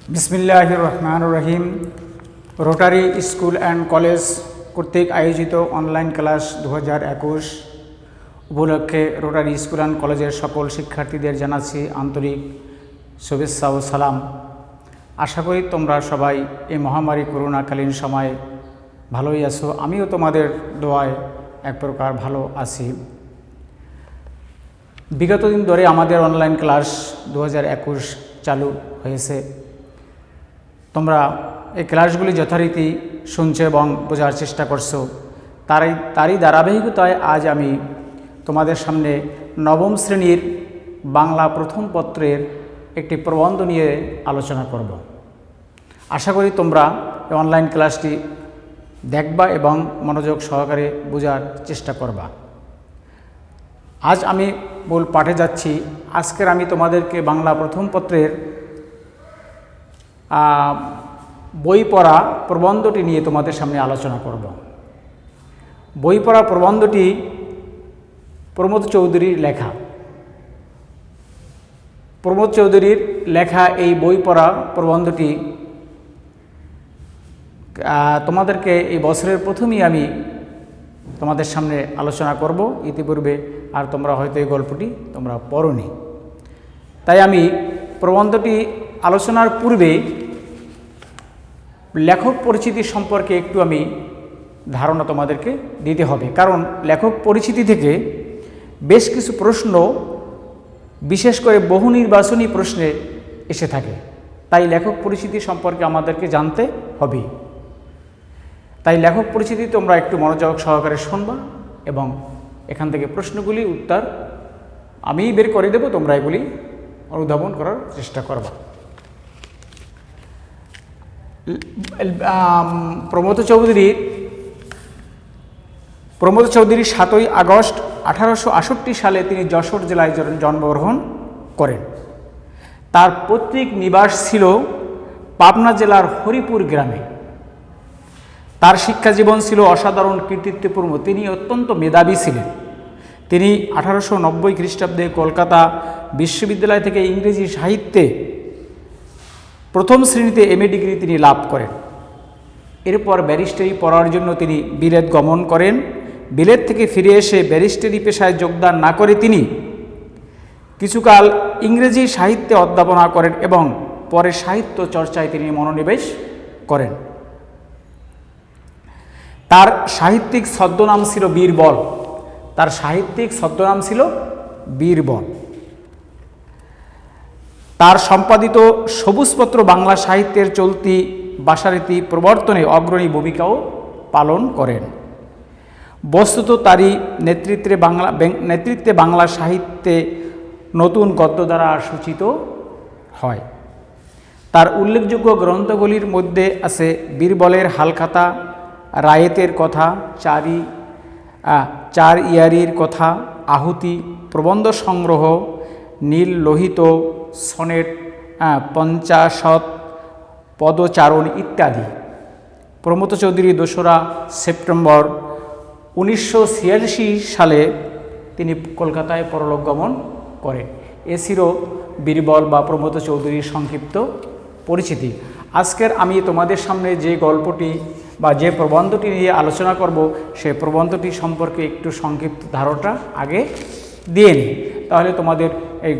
বিসমিল্লাহির রহমানির রহিম। Rotary school and college কর্তৃক আয়োজিত অনলাইন ক্লাস 2021 উপলক্ষে রোটারি স্কুল অ্যান্ড কলেজের সকল শিক্ষার্থীদের জানাচ্ছি আন্তরিক শুভেচ্ছা ও সালাম। আশা করি তোমরা সবাই এই মহামারী করোনাকালীন সময়ে ভালোই আছো। আমিও তোমাদের দোয়ায় এক প্রকার ভালো আছি। বিগত দিন ধরে আমাদের অনলাইন ক্লাস 2021 চালু হয়েছে। তোমরা এই ক্লাসগুলি যথারীতি শুনছো এবং বোঝার চেষ্টা করছো। তারই ধারাবাহিকতায় আজ আমি তোমাদের সামনে নবম শ্রেণীর বাংলা প্রথম পত্রের একটি প্রবন্ধ নিয়ে আলোচনা করব। আশা করি তোমরা এই অনলাইন ক্লাসটি দেখবা এবং মনোযোগ সহকারে বোঝার চেষ্টা করবা। আজ আমি মূল পাঠে যাচ্ছি। আজকের আমি তোমাদেরকে বাংলা প্রথম পত্রের বই পড়া প্রবন্ধটি নিয়ে তোমাদের সামনে আলোচনা করব। বই পড়া প্রবন্ধটি প্রমোদ চৌধুরীর লেখা। প্রমোদ চৌধুরীর লেখা এই বই পড়া প্রবন্ধটি তোমাদেরকে এই বছরের প্রথমেই আমি তোমাদের সামনে আলোচনা করব। ইতিপূর্বে আর তোমরা হয়তো এই গল্পটি তোমরা পড়োনি, তাই আমি প্রবন্ধটি আলোচনার পূর্বে লেখক পরিচিতি সম্পর্কে একটু আমি ধারণা তোমাদেরকে দিতে হবে, কারণ লেখক পরিচিতি থেকে বেশ কিছু প্রশ্ন, বিশেষ করে বহু নির্বাচনী প্রশ্নে এসে থাকে। তাই লেখক পরিচিতি সম্পর্কে আমাদেরকে জানতে হবে। তাই লেখক পরিচিতি তোমরা একটু মনোযোগ সহকারে শুনবা এবং এখান থেকে প্রশ্নগুলি উত্তর আমি বের করে দেব, তোমরা এগুলি অনুধাবন করার চেষ্টা করবা। প্রমোদ চৌধুরী 7ই আগস্ট 1868 সালে তিনি যশোর জেলায় জন্মগ্রহণ করেন। তার পৈতৃক নিবাস ছিল পাবনা জেলার হরিপুর গ্রামে। তার শিক্ষা জীবন ছিল অসাধারণ কৃতিত্বপূর্ণ। তিনি অত্যন্ত মেধাবী ছিলেন। তিনি 1890 খ্রিস্টাব্দে কলকাতা বিশ্ববিদ্যালয় থেকে ইংরেজি সাহিত্যে প্রথম শ্রেণীতে এমএ ডিগ্রি তিনি লাভ করেন। এরপর ব্যারিস্টারি পড়ার জন্য তিনি বিলেত গমন করেন। বিলেত থেকে ফিরে এসে ব্যারিস্টারি পেশায় যোগদান না করে তিনি কিছুকাল ইংরেজি সাহিত্যে অধ্যাপনা করেন এবং পরে সাহিত্য চর্চায় তিনি মনোনিবেশ করেন। তার সাহিত্যিক ছদ্মনাম ছিল বীরবল। তার সম্পাদিত সবুজপত্র বাংলা সাহিত্যের চলতি ভাষারীতি প্রবর্তনে অগ্রণী ভূমিকাও পালন করেন। বস্তুত তারই নেতৃত্বে বাংলা সাহিত্যে নতুন গদ্যধারা সূচিত হয়। তার উল্লেখযোগ্য গ্রন্থগুলির মধ্যে আছে বীরবলের হালখাতা, রায়েতের কথা, চার ইয়ারির কথা, আহুতি, প্রবন্ধ সংগ্রহ, নীল লোহিত, সনেট, পঞ্চাশত, পদচারণ ইত্যাদি। প্রমোদ চৌধুরী 2রা সেপ্টেম্বর 1986 সালে তিনি কলকাতায় পরলোক গমন করেন। এ ছিল বীরবল বা প্রমোদ চৌধুরীর সংক্ষিপ্ত পরিচিতি। আজকের আমি তোমাদের সামনে যে গল্পটি বা যে প্রবন্ধটি নিয়ে আলোচনা করব, সেই প্রবন্ধটি সম্পর্কে একটু সংক্ষিপ্ত ধারণা আগে দিয়ে নিই। তাহলে তোমাদের এই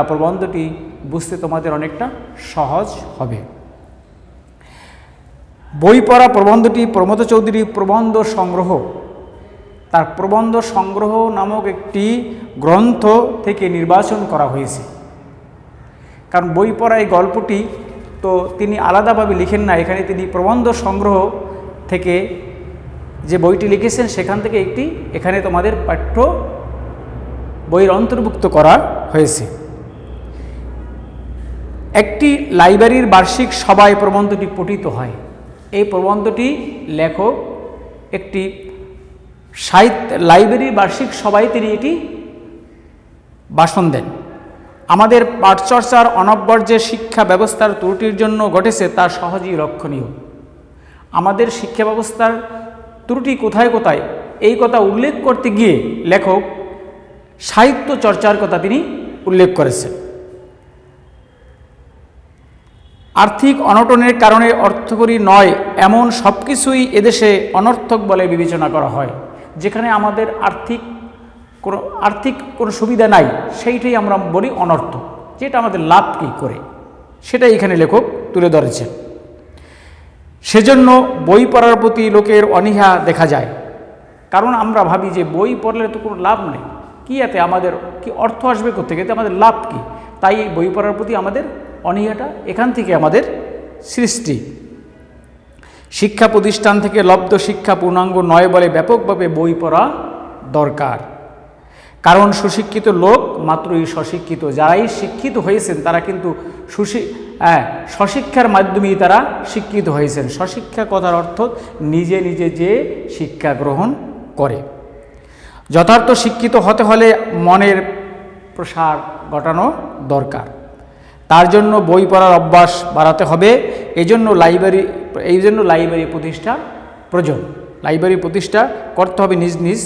প্রবন্ধটি বুঝতে তোমাদের অনেকটা সহজ হবে। বই পড়া প্রবন্ধটি প্রমোদ চৌধুরী প্রবন্ধ সংগ্রহ, তার প্রবন্ধ সংগ্রহ নামক একটি গ্রন্থ থেকে নির্বাচন করা হয়েছে। কারণ বই পড়া এই গল্পটি তো তিনি আলাদাভাবে লিখেন না, এখানে তিনি প্রবন্ধ সংগ্রহ থেকে যে বইটি লিখেছেন সেখান থেকে একটি এখানে তোমাদের পাঠ্য বইয়ের অন্তর্ভুক্ত করা হয়েছে। একটি লাইব্রেরির বার্ষিক সভায় প্রবন্ধটি পঠিত হয়। এই প্রবন্ধটি লেখক একটি লাইব্রেরির বার্ষিক সভায় তিনি এটি ভাষণ দেন। আমাদের পাঠচর্চার অনবদ্য শিক্ষা ব্যবস্থার ত্রুটির জন্য ঘটেছে তা সহজেই লক্ষণীয়। আমাদের শিক্ষা ব্যবস্থার ত্রুটি কোথায় কোথায় এই কথা উল্লেখ করতে গিয়ে লেখক সাহিত্য চর্চার কথা তিনি উল্লেখ করেছেন। আর্থিক অনটনের কারণে অর্থকরী নয় এমন সব কিছুই এদেশে অনর্থক বলে বিবেচনা করা হয়। যেখানে আমাদের আর্থিক কোনো সুবিধা নাই সেইটাই আমরা বলি অনর্থক, যেটা আমাদের লাভ কী করে সেটাই এখানে লেখক তুলে ধরেছেন। সেজন্য বই পড়ার প্রতি লোকের অনীহা দেখা যায়। কারণ আমরা ভাবি যে বই পড়লে তো কোনো লাভ নেই, কি এতে আমাদের কি অর্থ আসবে কোত্থেকে, এতে আমাদের লাভ কী? তাই এই বই পড়ার প্রতি আমাদের অনীহাটা এখান থেকে আমাদের সৃষ্টি। শিক্ষা প্রতিষ্ঠান থেকে লব্ধ শিক্ষা পূর্ণাঙ্গ নয় বলে ব্যাপকভাবে বই পড়া দরকার। কারণ সুশিক্ষিত লোক মাত্রই স্বশিক্ষিত। যারাই শিক্ষিত হয়েছেন তারা কিন্তু স্বশিক্ষার মাধ্যমেই তারা শিক্ষিত হয়েছেন। স্বশিক্ষা কথার অর্থ নিজে নিজে যে শিক্ষা গ্রহণ করে। যথার্থ শিক্ষিত হতে হলে মনের প্রসার ঘটানো দরকার। তার জন্য বই পড়ার অভ্যাস বাড়াতে হবে। এই জন্য লাইব্রেরি প্রতিষ্ঠা প্রয়োজন। লাইব্রেরি প্রতিষ্ঠা করতে হবে নিজ নিজ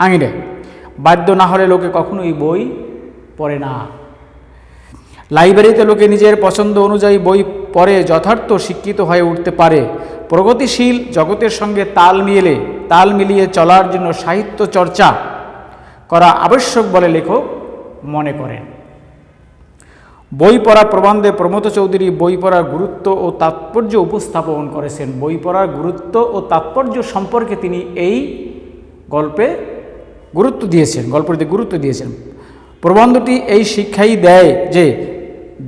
আঙিনায়। বাধ্য না হলে লোকে কখনোই বই পড়ে না। লাইব্রেরিতে লোকে নিজের পছন্দ অনুযায়ী বই পড়ে যথার্থ শিক্ষিত হয়ে উঠতে পারে। প্রগতিশীল জগতের সঙ্গে তাল মিলিয়ে চলার জন্য সাহিত্য চর্চা করা আবশ্যক বলে লেখক মনে করেন। বই পড়া প্রবন্ধে প্রমথ চৌধুরী বই পড়ার গুরুত্ব ও তাৎপর্য উপস্থাপন করেছেন। বই পড়ার গুরুত্ব ও তাৎপর্য সম্পর্কে তিনি এই গল্পটিতে গুরুত্ব দিয়েছেন। প্রবন্ধটি এই শিক্ষাই দেয় যে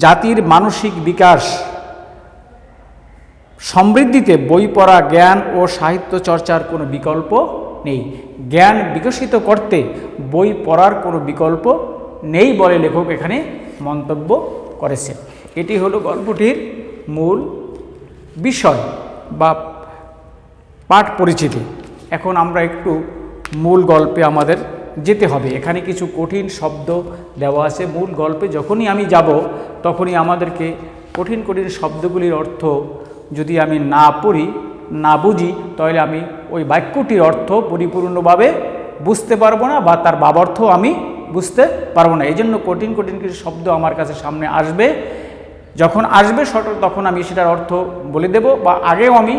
জাতির মানসিক বিকাশ সমৃদ্ধিতে বই পড়া, জ্ঞান ও সাহিত্য চর্চার কোনো বিকল্প নেই। জ্ঞান বিকশিত করতে বই পড়ার কোনো বিকল্প নেই বলে লেখক এখানে মন্তব্য করেছেন। এটি হলো গল্পটির মূল বিষয় বা পাঠ পরিচিতি। এখন আমরা একটু মূল গল্পে আমাদের যেতে হবে। এখানে কিছু কঠিন শব্দ দেওয়া আছে। মূল গল্পে যখনই আমি যাব তখনই আমাদেরকে কঠিন শব্দগুলির অর্থ যদি আমি না পড়ি, না বুঝি, তাহলে আমি ওই বাক্যটির অর্থ পরিপূর্ণভাবে বুঝতে পারবো না বা তার ভাবার্থ আমি বুঝতে পারবো না। এই জন্য কঠিন কিছু শব্দ আমার কাছে সামনে আসবে। যখন আসবে তখন আমি সেটার অর্থ বলে দেব বা আগেও আমি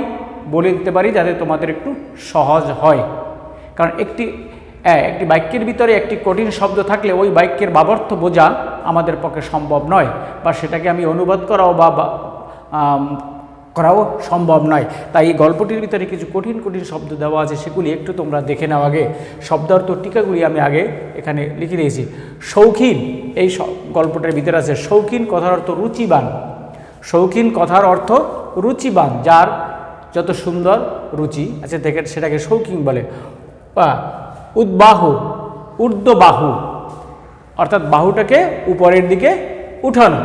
বলে দিতে পারি, যাতে তোমাদের একটু সহজ হয়। কারণ একটি বাক্যের ভিতরে একটি কঠিন শব্দ থাকলে ওই বাক্যের ভাবার্থ বোঝা আমাদের পক্ষে সম্ভব নয়, বা সেটাকে আমি অনুবাদ করাও করাও সম্ভব নয়। তাই এই গল্পটির ভিতরে কিছু কঠিন শব্দ দেওয়া আছে, সেগুলি একটু তোমরা দেখে নাও। আগে শব্দার্থ টিকাগুলি আমি আগে এখানে লিখে দিয়েছি। শৌখিন, এই গল্পটার ভিতরে আছে শৌখিন কথার অর্থ রুচিবান। শৌখিন কথার অর্থ রুচিবান, যার যত সুন্দর রুচি আছে সেটাকে শৌখিন বলে। বা উদ্বাহু, ঊর্ধ্ববাহু, অর্থাৎ বাহুটাকে উপরের দিকে উঠানো।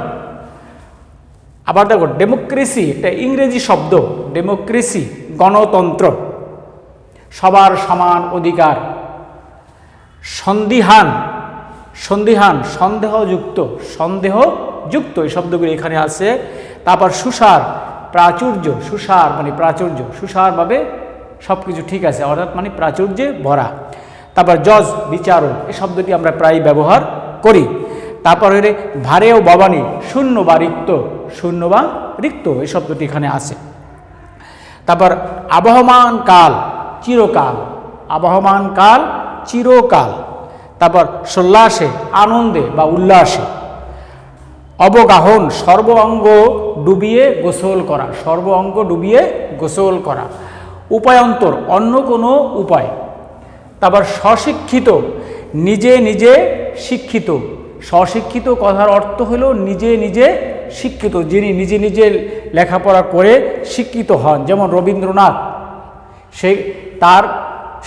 আবার দেখো ডেমোক্রেসি, এটা ইংরেজি শব্দ। ডেমোক্রেসি গণতন্ত্র, সবার সমান অধিকার। সন্দিহান, সন্দেহযুক্ত, এই শব্দগুলি এখানে আছে। তারপর সুসার, প্রাচুর্য, সুসার মানে প্রাচুর্য, সুসারভাবে সব কিছু ঠিক আছে, অর্থাৎ মানে প্রাচুর্যে ভরা। তারপর জজ, বিচারক, এই শব্দটি আমরা প্রায় ব্যবহার করি। তারপর হলে ভারে ও বাবানি, শূন্য বা রিক্ত, এই শব্দটি এখানে আছে। তারপর আবহমান কাল, চিরকাল। তারপর সোল্লাসে, আনন্দে বা উল্লাসে। অবগাহন, সর্ব অঙ্গ ডুবিয়ে গোসল করা। উপায়ন্তর, অন্য কোনো উপায়। তারপর স্বশিক্ষিত, নিজে শিক্ষিত। স্বশিক্ষিত কথার অর্থ হলো নিজে শিক্ষিত, যিনি নিজে লেখাপড়া করে শিক্ষিত হন। যেমন রবীন্দ্রনাথ,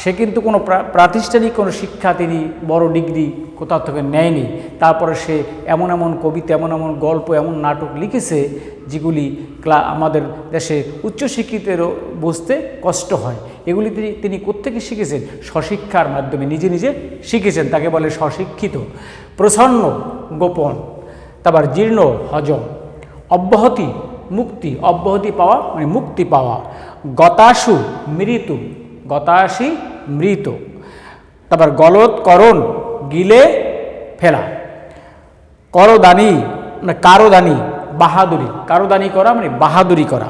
সে কিন্তু কোনো প্রাতিষ্ঠানিক কোনো শিক্ষা তিনি বড় ডিগ্রি কোথাও থেকে নেয়নি। তারপরে সে এমন কবিতা, এমন গল্প, এমন নাটক লিখেছে যেগুলি আমাদের দেশে উচ্চশিক্ষিতেরও বুঝতে কষ্ট হয়। এগুলি তিনি কোত্থেকে শিখেছেন? স্বশিক্ষার মাধ্যমে নিজে শিখেছেন, তাকে বলে স্বশিক্ষিত। প্রসন্ন, গোপন। তারপর জীর্ণ, হজম। অব্যাহতি, মুক্তি, অব্যাহতি পাওয়া মানে মুক্তি পাওয়া। গতাসু, মৃত। তারপর গলৎকরণ, গিলে ফেলা। কারদানি, বাহাদুরি, কারোদানি করা মানে বাহাদুরি করা।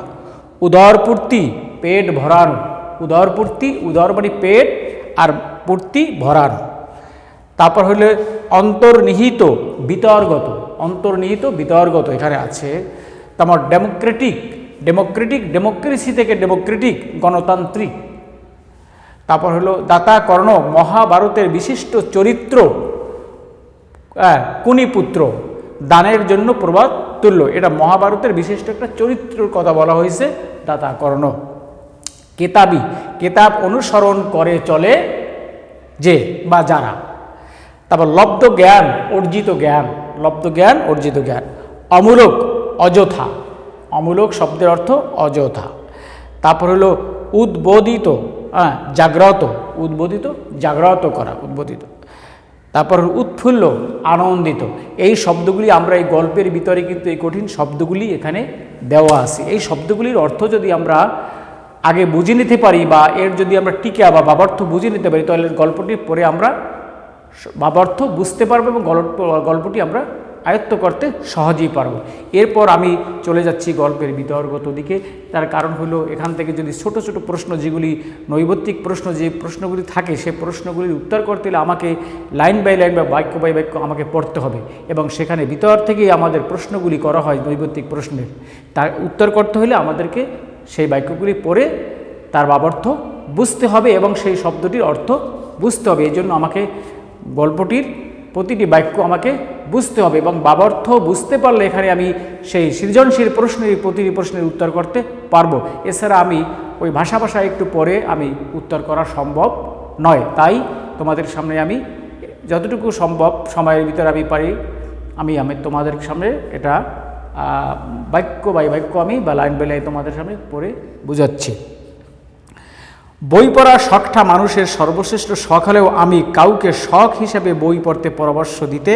উদরপূর্তি, পেট ভরানো। উদরপূর্তি, উদর মানে পেট, আর পূর্তি ভরানো। তারপর হলো অন্তর্নিহিত, বিতর্গত। অন্তর্নিহিত, বিতর্গত এখানে আছে। তারপর ডেমোক্রেটিক, ডেমোক্রেটিক ডেমোক্রেসি থেকে ডেমোক্রেটিক, গণতান্ত্রিক। তারপর হলো দাতা কর্ণ, মহাভারতের বিশিষ্ট চরিত্র, কুনিপুত্র, দানের জন্য প্রবাদ তুল্য। এটা মহাভারতের বিশিষ্ট একটা চরিত্রের কথা বলা হয়েছে, দাতা কর্ণ। কেতাবি, কেতাব অনুসরণ করে চলে যে বা যারা। তারপর লব্ধ জ্ঞান, অর্জিত জ্ঞান। লব্ধ জ্ঞান, অর্জিত জ্ঞান। অমূলক, অযথা। অমূলক শব্দের অর্থ অযথা। তারপর হলো উদ্বোধিত, জাগ্রত। উদ্বোধিত, জাগ্রত করা, উদ্বোধিত। তারপর উৎফুল্ল, আনন্দিত। এই শব্দগুলি আমরা এই গল্পের ভিতরে কিন্তু এই কঠিন শব্দগুলি এখানে দেওয়া আছে। এই শব্দগুলির অর্থ যদি আমরা আগে বুঝে নিতে পারি, বা এর যদি আমরা টিকা বা ভাবার্থ বুঝে নিতে পারি, তাহলে গল্পটির পরে আমরা ভাবার্থ বুঝতে পারবো এবং গল্পটি আমরা আয়ত্ত করতে সহজেই পারবো। এরপর আমি চলে যাচ্ছি গল্পের বিতর্গত দিকে। তার কারণ হলো এখান থেকে যদি ছোট ছোট প্রশ্ন, যেগুলি নৈবত্তিক প্রশ্ন, যে প্রশ্নগুলি থাকে, সে প্রশ্নগুলির উত্তর করতে হলে আমাকে লাইন বাই লাইন বা বাক্য বাই বাক্য আমাকে পড়তে হবে, এবং সেখানে ভিতর থেকেই আমাদের প্রশ্নগুলি করা হয় নৈবত্তিক প্রশ্নের। তার উত্তর করতে হলে আমাদেরকে সেই বাক্যগুলি পড়ে তার ভাবার্থ বুঝতে হবে এবং সেই শব্দটির অর্থ বুঝতে হবে। এই জন্য আমাকে গল্পটির প্রতিটি বাক্য আমাকে বুঝতে হবে, এবং ভাবার্থ বুঝতে পারলে এখানে আমি সেই সৃজনশীল প্রতিটি প্রশ্নের উত্তর করতে পারবো। এছাড়া আমি ওই ভাষা একটু পরে আমি উত্তর করা সম্ভব নয়। তাই তোমাদের সামনে আমি যতটুকু সম্ভব সময়ের ভিতরে আমি পারি, আমি তোমাদের সামনে এটা বাক্য বাই বাক্য আমি বা লাইন বাই লাইন তোমাদের সামনে পড়ে বুঝাচ্ছি। বই পড়ার শখটা মানুষের সর্বশ্রেষ্ঠ শখ হলেও আমি কাউকে শখ হিসেবে বই পড়তে পরামর্শ দিতে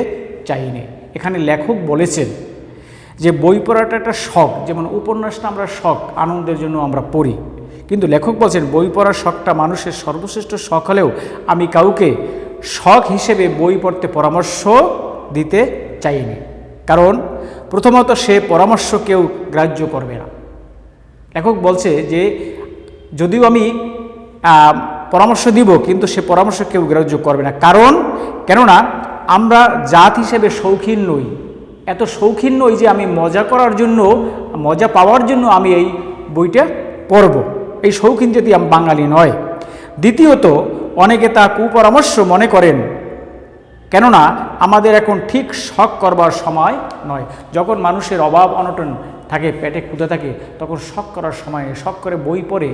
চাইনি। এখানে লেখক বলেছেন যে বই পড়াটা একটা শখ, যেমন উপন্যাসটা আমরা শখ, আনন্দের জন্য আমরা পড়ি, কিন্তু লেখক বলছেন বই পড়ার শখটা মানুষের সর্বশ্রেষ্ঠ শখ হলেও আমি কাউকে শখ হিসেবে বই পড়তে পরামর্শ দিতে চাইনি। কারণ প্রথমত সে পরামর্শ কেউ গ্রাহ্য করবে না। লেখক বলছে যে যদিও আমি পরামর্শ দিব, কিন্তু সে পরামর্শ কেউ গ্রাহ্য করবে না। কেননা আমরা জাত হিসেবে শৌখিন নই, এত শৌখিন নই যে আমি মজা করার জন্য, মজা পাওয়ার জন্য আমি এই বইটা পড়ব। এই শৌখিন জাতি বাঙালি নয়। দ্বিতীয়ত অনেকে তা কুপরামর্শ মনে করেন, কেননা আমাদের এখন ঠিক শখ করবার সময় নয়। যখন মানুষের অভাব অনটন থাকে, পেটে ক্ষুধা থাকে, তখন শখ করার সময়, শখ করে বই পড়ে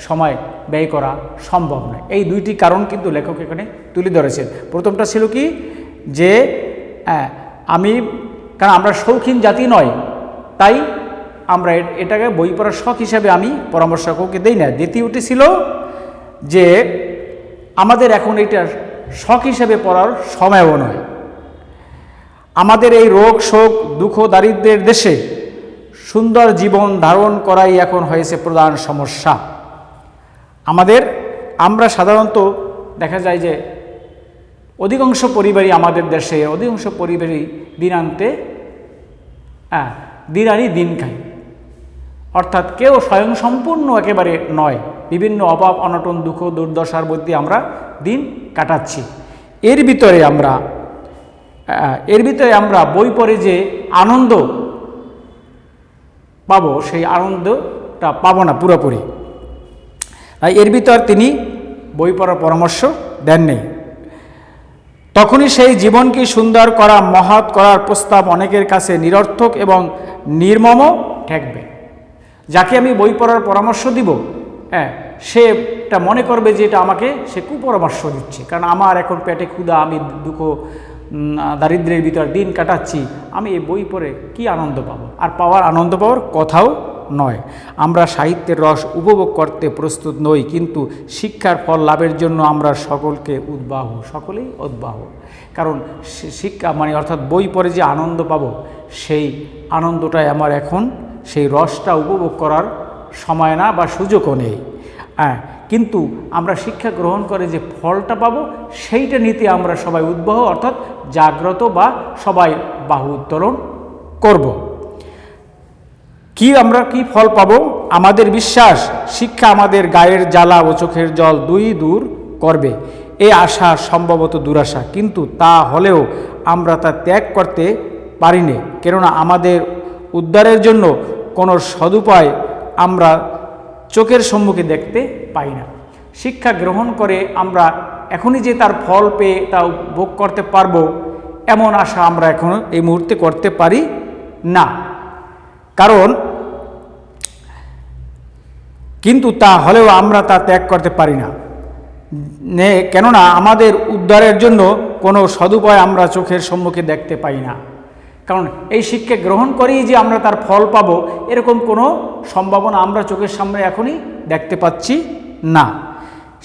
সময় ব্যয় করা সম্ভব নয়। এই দুইটি কারণ কিন্তু লেখক এখানে তুলে ধরেছেন। প্রথমটা ছিল কি, যে কারণ আমরা শৌখিন জাতি নয়, তাই আমরা এটাকে বই পড়ার শখ হিসাবে আমি পরামর্শ কাউকে দেই না। দ্বিতীয়টি ছিল যে আমাদের এখন এটা শখ হিসেবে পড়ার সময়ও নয়। আমাদের এই রোগ শোক দুঃখ দারিদ্র্যের দেশে সুন্দর জীবন ধারণ করাই এখন হয়েছে প্রধান সমস্যা। আমরা সাধারণত দেখা যায় যে অধিকাংশ পরিবারই আমাদের দেশে, অধিকাংশ পরিবারই দিনান্তে দিন আনি দিন খায়, অর্থাৎ কেউ স্বয়ংসম্পূর্ণ একেবারে নয়। বিভিন্ন অভাব অনটন দুঃখ দুর্দশার মধ্যে আমরা দিন কাটাচ্ছি। এর ভিতরে আমরা বই পড়ে যে আনন্দ পাবো, সেই আনন্দটা পাবো না পুরোপুরি। এর ভিতর তিনি বই পড়ার পরামর্শ দেননি। তখনই সেই জীবনকে সুন্দর করা, মহৎ করার প্রস্তাব অনেকের কাছে নিরর্থক এবং নির্মম ঠেকবে। যাকে আমি বই পড়ার পরামর্শ দিব, সেটা মনে করবে যে এটা আমাকে সে কুপরামর্শ দিচ্ছে, কারণ আমার এখন পেটে ক্ষুধা, আমি দুঃখ দারিদ্র্যের ভিতর দিন কাটাচ্ছি, আমি এই বই পড়ে কি আনন্দ পাবো? আর আনন্দ পাওয়ার কথাও নয়। আমরা সাহিত্যের রস উপভোগ করতে প্রস্তুত নই, কিন্তু শিক্ষার ফল লাভের জন্য আমরা সকলেই উদ্বাহ। কারণ শিক্ষা অর্থাৎ বই পড়ে যে আনন্দ পাবো, সেই আনন্দটাই আমার এখন সেই রসটা উপভোগ করার সময় না বা সুযোগও নেই। কিন্তু আমরা শিক্ষা গ্রহণ করে যে ফলটা পাবো, সেইটা নিতে আমরা সবাই উদ্বাহ, অর্থাৎ জাগ্রত বা সবাই বাহু উত্তোলন করব। আমরা কি ফল পাবো? আমাদের বিশ্বাস শিক্ষা আমাদের গায়ের জ্বালা ও চোখের জল দুই দূর করবে, এই আশা সম্ভবত দুরাশা, কিন্তু তা হলেও আমরা তা ত্যাগ করতে পারি না, কেননা আমাদের উদ্ধারের জন্য কোনো সদুপায় আমরা চোখের সম্মুখে দেখতে পাই না। শিক্ষা গ্রহণ করে আমরা এখনই যে তার ফল পেয়ে তা ভোগ করতে পারবো এমন আশা আমরা এখনো এই মুহূর্তে করতে পারি না, কারণ কিন্তু তা হলেও আমরা তা ত্যাগ করতে পারি না, কেননা আমাদের উদ্ধারের জন্য কোনো সদুপায় আমরা চোখের সম্মুখে দেখতে পাই না। কারণ এই শিক্ষা গ্রহণ করেই যে আমরা তার ফল পাবো এরকম কোনো সম্ভাবনা আমরা চোখের সামনে এখনই দেখতে পাচ্ছি না।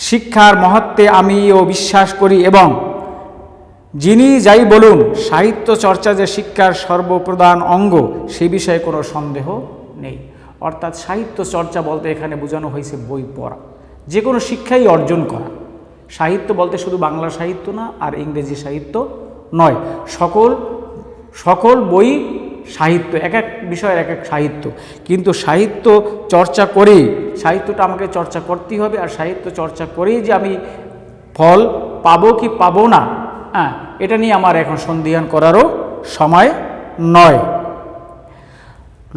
শিক্ষার মহত্বে আমিও বিশ্বাস করি এবং যিনি যাই বলুন সাহিত্য চর্চা যে শিক্ষার সর্বপ্রধান অঙ্গ সে বিষয়ে কোনো সন্দেহ নেই। অর্থাৎ সাহিত্য চর্চা বলতে এখানে বোঝানো হয়েছে বই পড়া, যে কোনো শিক্ষাই অর্জন করা। সাহিত্য বলতে শুধু বাংলা সাহিত্য না আর ইংরেজি সাহিত্য নয়, সকল বই সাহিত্য, এক এক বিষয়ের এক এক সাহিত্য। কিন্তু সাহিত্য চর্চা করেই, সাহিত্যটা আমাকে চর্চা করতেই হবে, আর সাহিত্য চর্চা করেই যে আমি ফল পাবো কি পাবো না, এটা নিয়ে আমার এখন সন্দিহান করারও সময় নয়।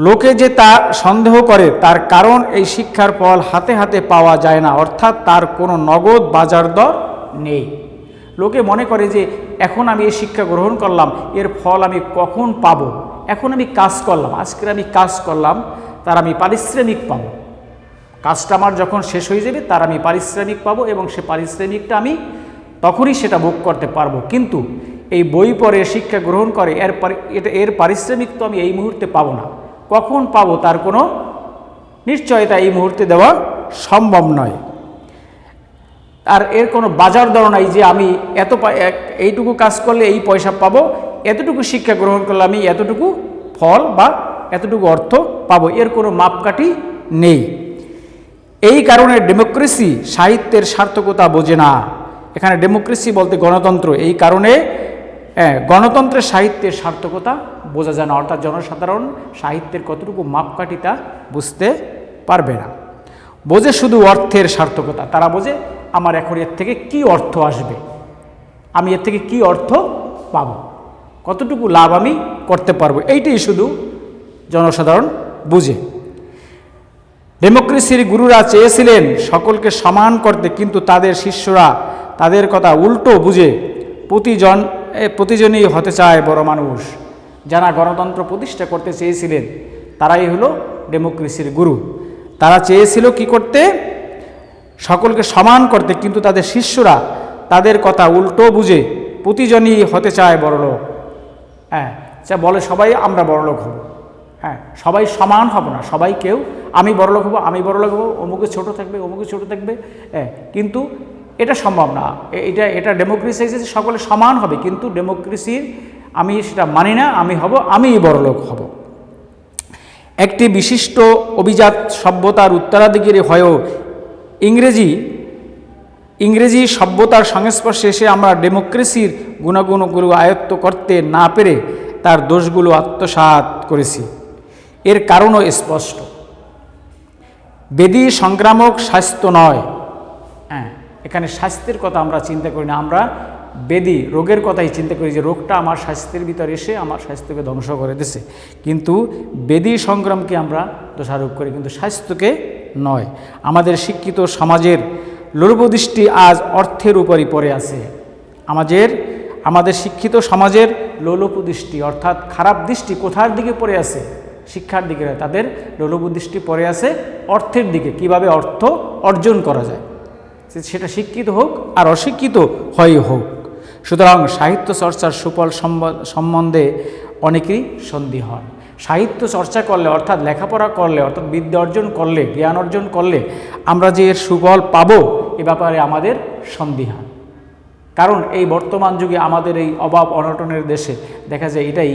লোকে যে তা সন্দেহ করে তার কারণ এই শিক্ষার ফল হাতে হাতে পাওয়া যায় না, অর্থাৎ তার কোনো নগদ বাজার দর নেই। লোকে মনে করে যে এখন আমি এই শিক্ষা গ্রহণ করলাম, এর ফল আমি কখন পাবো, এখন আমি কাজ করলাম, আজকের আমি কাজ করলাম, তার আমি পারিশ্রমিক পাবো, কাজটা আমার যখন শেষ হয়ে যাবে তার আমি পারিশ্রমিক পাবো এবং সে পারিশ্রমিকটা আমি তখনই সেটা ভোগ করতে পারবো। কিন্তু এই বই পড়ে শিক্ষা গ্রহণ করে এর পারিশ্রমিক তো আমি এই মুহূর্তে পাবো না, কখন পাবো তার কোনো নিশ্চয়তা এই মুহূর্তে দেওয়া সম্ভব নয়। আর এর কোনো বাজার দর নাই যে আমি এইটুকু কাজ করলে এই পয়সা পাবো, এতটুকু শিক্ষা গ্রহণ করলে আমি এতটুকু ফল বা এতটুকু অর্থ পাবো, এর কোনো মাপকাঠি নেই। এই কারণে ডেমোক্রেসি সাহিত্যের সার্থকতা বোঝে না। এখানে ডেমোক্রেসি বলতে গণতন্ত্র, এই কারণে গণতন্ত্রের সাহিত্যের সার্থকতা বোঝা যায় না, অর্থাৎ জনসাধারণ সাহিত্যের কতটুকু মাপকাঠি তা বুঝতে পারবে না। বোঝে শুধু অর্থের সার্থকতা, তারা বোঝে আমার এখন এর থেকে কি অর্থ আসবে, আমি এর থেকে কি অর্থ পাবো, কতটুকু লাভ আমি করতে পারবো, এইটাই শুধু জনসাধারণ বুঝে। ডেমোক্রেসির গুরুরা চেয়েছিলেন সকলকে সমান করতে, কিন্তু তাদের শিষ্যরা তাদের কথা উল্টো বুঝে প্রতিজনই হতে চায় বড় মানুষ। যারা গণতন্ত্র প্রতিষ্ঠা করতে চেয়েছিলেন তারাই হলো ডেমোক্রেসির গুরু। তারা চেয়েছিল কি করতে? সকলকে সমান করতে, কিন্তু তাদের শিষ্যরা তাদের কথা উল্টো বুঝে প্রতিজনই হতে চায় বড়লোক। বলে সবাই আমরা বড়লোক হব, সবাই সমান হব না, সবাই কেউ আমি বড়লোক হব, অমুকে ছোট থাকবে, অমুকে ছোট থাকবে, কিন্তু এটা সম্ভব না। এটা ডেমোক্রেসি এসেছে সকলে সমান হবে, কিন্তু ডেমোক্রেসির আমি সেটা মানি না, আমিই বড়লোক হব। একটি বিশিষ্ট অভিজাত সভ্যতার উত্তরাধিকারী হয়েও ইংরেজি সভ্যতার সংস্পর্শে এসে আমরা ডেমোক্রেসির গুণাগুণগুলো আয়ত্ত করতে না পেরে তার দোষগুলো আত্মসাৎ করেছি। এর কারণও স্পষ্ট। ব্যাধি সংক্রামক স্বাস্থ্য নয়, এখানে স্বাস্থ্যের কথা আমরা চিন্তা করি না, আমরা ব্যাধি রোগের কথাই চিন্তা করি যে রোগটা আমার স্বাস্থ্যের ভিতর এসে আমার স্বাস্থ্যকে ধ্বংস করে দিছে, কিন্তু ব্যাধি সংক্রামকে আমরা দোষারোপ করি, কিন্তু স্বাস্থ্যকে নয়। আমাদের শিক্ষিত সমাজের লোলুপদৃষ্টি আজ অর্থের উপরই পড়ে আছে। আমাদের শিক্ষিত সমাজের লোলুপদৃষ্টি অর্থাৎ খারাপ দৃষ্টি কোথার দিকে পড়ে আছে? শিক্ষার দিকে নয়, তাদের লোলুপদৃষ্টি পড়ে আছে অর্থের দিকে, কিভাবে অর্থ অর্জন করা যায়, সেটা শিক্ষিত হোক আর অশিক্ষিত হয়ই হোক। সুতরাং সাহিত্য চর্চার সুফল সম্বন্ধে অনেকেই সন্দিহান। সাহিত্য চর্চা করলে অর্থাৎ লেখাপড়া করলে অর্থাৎ বিদ্যা অর্জন করলে জ্ঞান অর্জন করলে আমরা যে এর সুফল পাবো এ ব্যাপারে আমাদের সন্দিহান। কারণ এই বর্তমান যুগে আমাদের এই অভাব অনটনের দেশে দেখা যায় এটাই,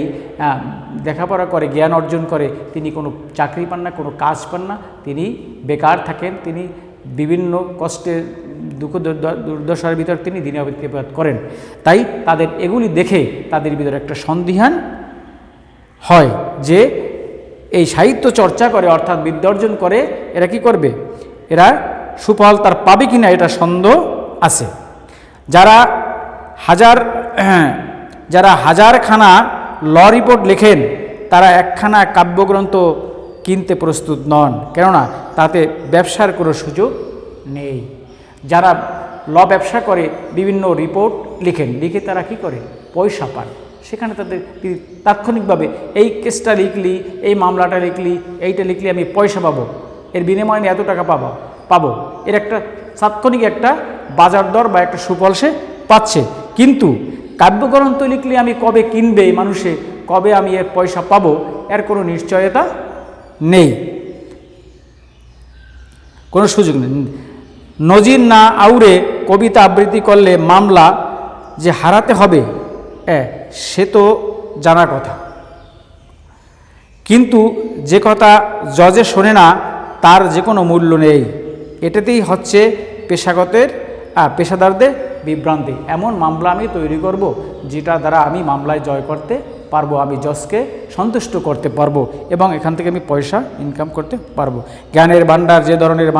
লেখাপড়া করে জ্ঞান অর্জন করে তিনি কোনো চাকরি পান না, কোনো কাজ পান না, তিনি বেকার থাকেন, তিনি বিভিন্ন কষ্টে দুঃখ দুর্দশার ভিতর তিনি দিনে অতিবাহিত করেন। তাই তাদের এগুলি দেখে তাদের ভিতরে একটা সন্দিহান হয় যে এই সাহিত্য চর্চা করে অর্থাৎ বিদ্যা অর্জন করে, এরা কি করবে? এরা সুফল তার পাবে কিনা এটা সন্দেহ আছে। যারা হাজারখানা ল রিপোর্ট লেখেন তারা একখানা কাব্যগ্রন্থ কিনতে প্রস্তুত নন, কেননা তাতে ব্যবসার কোনো সুযোগ নেই। যারা ব্যবসা করে বিভিন্ন রিপোর্ট লিখে তারা কি করে? পয়সা পান। সেখানে তাদের তাৎক্ষণিকভাবে এই কেসটা লিখলি, এই মামলাটা লিখলি, এইটা লিখলি আমি পয়সা পাবো, এর বিনিময়ে আমি এত টাকা পাবো, এর একটা তাৎক্ষণিক একটা বাজার দর বা একটা সুফল সে পাচ্ছে। কিন্তু কাব্যগ্রন্থ লিখলে আমি কবে কিনবে মানুষে, কবে আমি এর পয়সা পাবো, এর কোনো নিশ্চয়তা নেই, কোনো সুযোগ নেই। নজির না আউড়ে কবিতা আবৃত্তি করলে মামলা যে হারাতে হবে সে তো জানা কথা, কিন্তু যে কথা জজে শোনে না তার যে কোনো মূল্য নেই। এটাতেই হচ্ছে পেশাদারদের বিভ্রান্তি। এমন মামলা আমি তৈরি করব যেটা দ্বারা আমি মামলায় জয় করতে পারবো, আমি জজকে সন্তুষ্ট করতে পারবো এবং এখান থেকে আমি পয়সা ইনকাম করতে পারবো। জ্ঞানের ভাণ্ডার যে ধরনের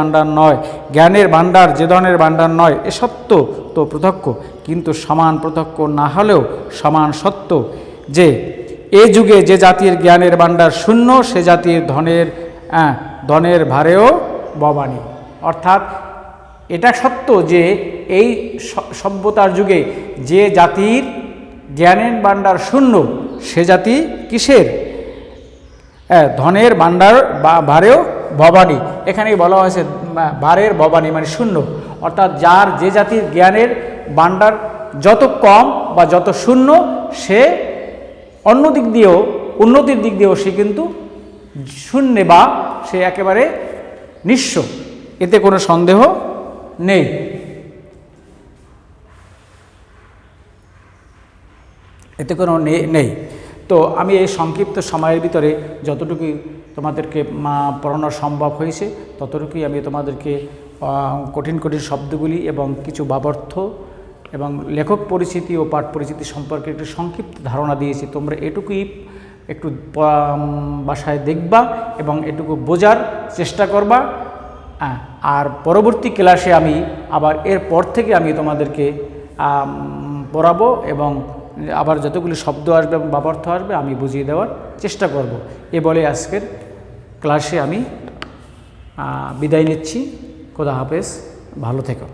ভাণ্ডার নয়, এ সত্য তো প্রত্যক্ষ, কিন্তু সমান প্রত্যক্ষ না হলেও সমান সত্য যে এ যুগে যে জাতির জ্ঞানের ভাণ্ডার শূন্য, সে জাতির ধনের ভারেও ববানি। অর্থাৎ এটা সত্য যে এই সভ্যতার যুগে যে জাতির জ্ঞানের ভাণ্ডার শূন্য, সে জাতি কিসের? ধনের ভাণ্ডার বা ভারেও ভবানী। এখানেই বলা হয়েছে ভারের ভবানী মানে শূন্য, অর্থাৎ যে জাতির জ্ঞানের ভাণ্ডার যত কম বা যত শূন্য, সে উন্নতির দিক দিয়েও সে কিন্তু শূন্যে বা সে একেবারে নিঃস্ব, এতে কোনো সন্দেহ নেই। তো আমি এই সংক্ষিপ্ত সময়ের ভিতরে যতটুকু তোমাদেরকে পড়ানো সম্ভব হয়েছে ততটুকুই আমি তোমাদেরকে কঠিন শব্দগুলি এবং কিছু ভাবার্থ এবং লেখক পরিচিতি ও পাঠ পরিচিতি সম্পর্কে একটু সংক্ষিপ্ত ধারণা দিয়েছি। তোমরা এটুকুই একটু বাসায় দেখবা এবং এটুকু বোঝার চেষ্টা করবা। আর পরবর্তী ক্লাসে আমি আবার এরপর থেকে আমি তোমাদেরকে পড়াবো এবং আবার যতগুলি শব্দ আসবে এবং ভাবার্থ আসবে আমি বুঝিয়ে দেওয়ার চেষ্টা করব। এ বলে আজকের ক্লাসে আমি বিদায় নিচ্ছি। খোদা হাফেজ, ভালো থেকো।